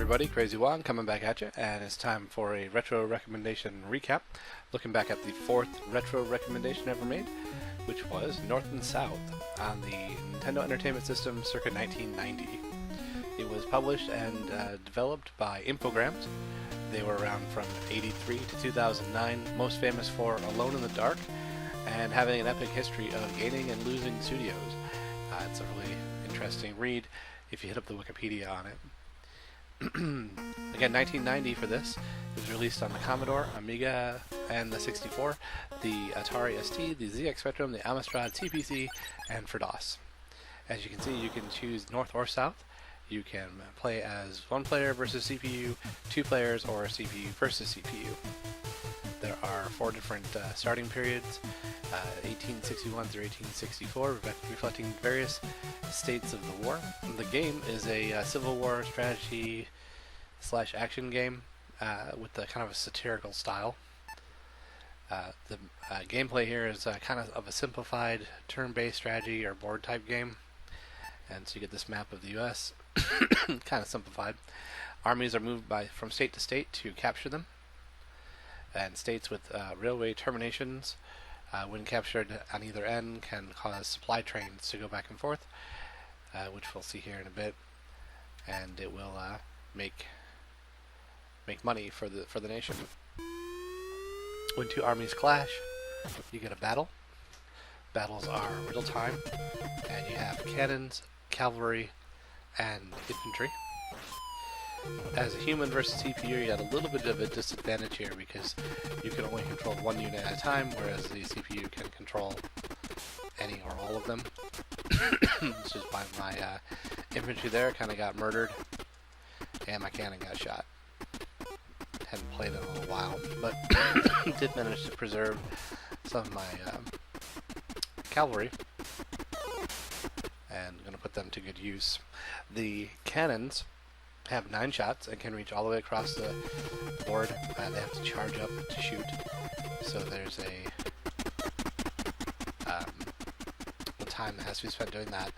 everybody, CrazyJuan coming back at you, and it's time for a retro recommendation recap. Looking back at the fourth retro recommendation ever made, which was North and South on the Nintendo Entertainment System circa 1990. It was published and developed by Infogrames. They were around from 83 to 2009, most famous for Alone in the Dark, and having an epic history of gaining and losing studios. It's a really interesting read if you hit up the Wikipedia on it. Again, 1990 for this. It was released on the Commodore, Amiga, and the 64, the Atari ST, the ZX Spectrum, the Amstrad CPC, and for DOS. As you can see, you can choose North or South. You can play as one player versus CPU, two players, or CPU versus CPU. There are four different starting periods, 1861 through 1864, reflecting various states of the war. The game is a Civil War strategy / action game with a kind of a satirical style. The gameplay here is kind of a simplified turn-based strategy or board type game. And so you get this map of the US, kind of simplified. Armies are moved from state to state to capture them. And states with railway terminations, when captured on either end, can cause supply trains to go back and forth, which we'll see here in a bit, and it will make money for the nation. When two armies clash, you get a battle. Battles are real time, and you have cannons, cavalry, and infantry. As a human versus CPU, you got a little bit of a disadvantage here because you can only control one unit at a time, whereas the CPU can control any or all of them. This is why my infantry there kind of got murdered, and my cannon got shot. Hadn't played in a little while, but did manage to preserve some of my cavalry, and I'm going to put them to good use. The cannons have 9 shots and can reach all the way across the board. They have to charge up to shoot, so there's a time that has to be spent doing that.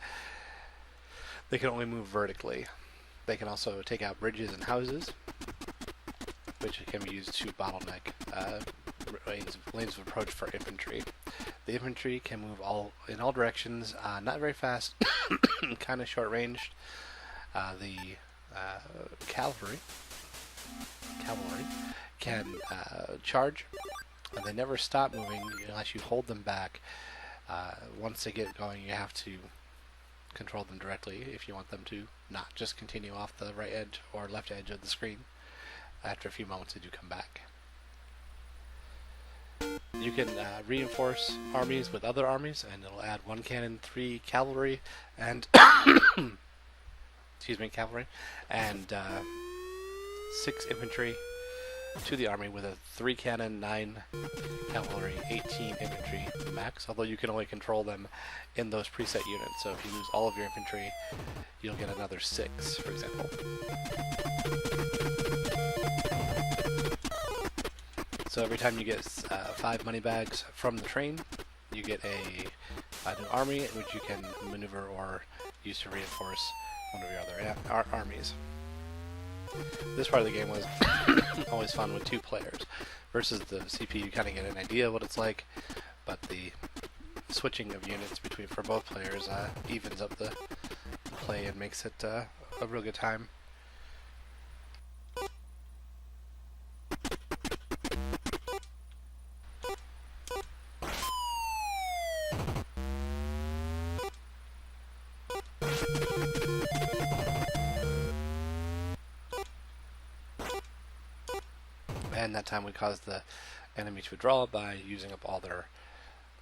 They can only move vertically. They can also take out bridges and houses, which can be used to bottleneck lanes of approach for infantry. The infantry can move in all directions, not very fast, kind of short ranged. The cavalry can charge, and they never stop moving unless you hold them back. Once they get going, you have to control them directly if you want them to not just continue off the right edge or left edge of the screen. After a few moments, they do come back. You can reinforce armies with other armies, and it'll add 1 cannon, 3 cavalry, and cavalry, and 6 infantry to the army with a 3 cannon, 9 cavalry, 18 infantry max, although you can only control them in those preset units. So if you lose all of your infantry, you'll get another 6, for example. So every time you get 5 money bags from the train, you get a new army, which you can maneuver or use to reinforce one of your other armies. This part of the game was always fun with 2 players. Versus the CPU, you kind of get an idea of what it's like, but the switching of units for both players evens up the play and makes it a real good time. And that time we caused the enemy to withdraw by using up all their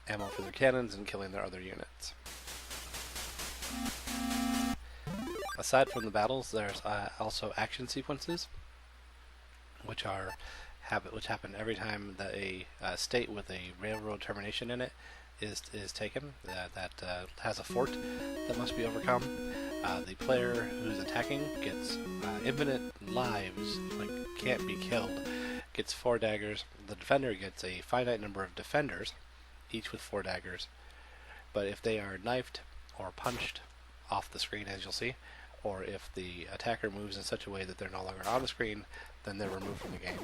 ammo for their cannons and killing their other units. Aside from the battles, there's also action sequences, which happen every time that a state with a railroad termination in it is taken. That has a fort that must be overcome. The player who's attacking gets infinite lives, like can't be killed. Gets 4 daggers. The defender gets a finite number of defenders, each with 4 daggers. But if they are knifed or punched off the screen, as you'll see, or if the attacker moves in such a way that they're no longer on the screen, then they're removed from the game.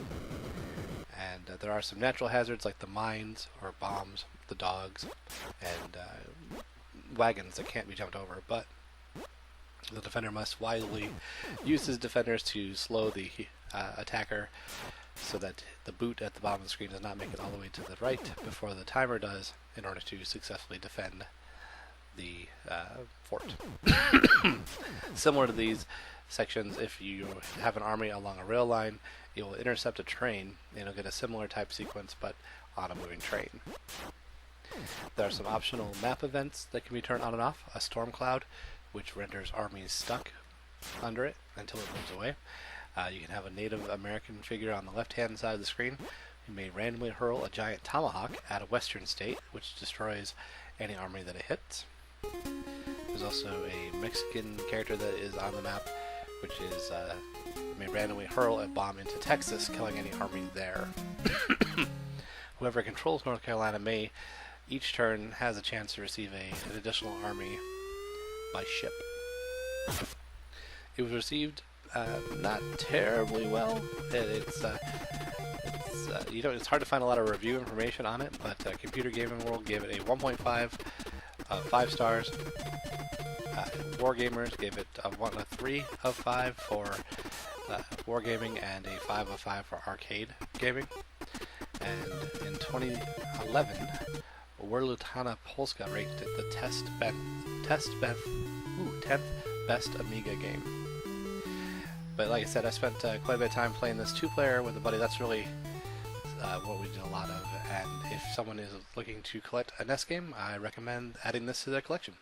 And there are some natural hazards like the mines or bombs, the dogs, and wagons that can't be jumped over, but the defender must wisely use his defenders to slow the attacker so that the boot at the bottom of the screen does not make it all the way to the right before the timer does, in order to successfully defend the fort. Similar to these sections, if you have an army along a rail line, it will intercept a train and you'll get a similar type sequence but on a moving train. There are some optional map events that can be turned on and off. A storm cloud, which renders armies stuck under it until it moves away. You can have a Native American figure on the left-hand side of the screen. You may randomly hurl a giant tomahawk at a western state, which destroys any army that it hits. There's also a Mexican character that is on the map, which is may randomly hurl a bomb into Texas, killing any army there. Whoever controls North Carolina may, each turn, has a chance to receive an additional army by ship. It was received not terribly well. It's hard to find a lot of review information on it, but Computer Gaming World gave it a 1.5, 5 stars. Wargamers gave it a 3 of 5 for wargaming and a 5 of 5 for arcade gaming. And in 2011, Werlutana Polska ranked it the 10th best Amiga game. But like I said, I spent quite a bit of time playing this 2-player with a buddy. That's really what we did a lot of. And if someone is looking to collect a NES game, I recommend adding this to their collection.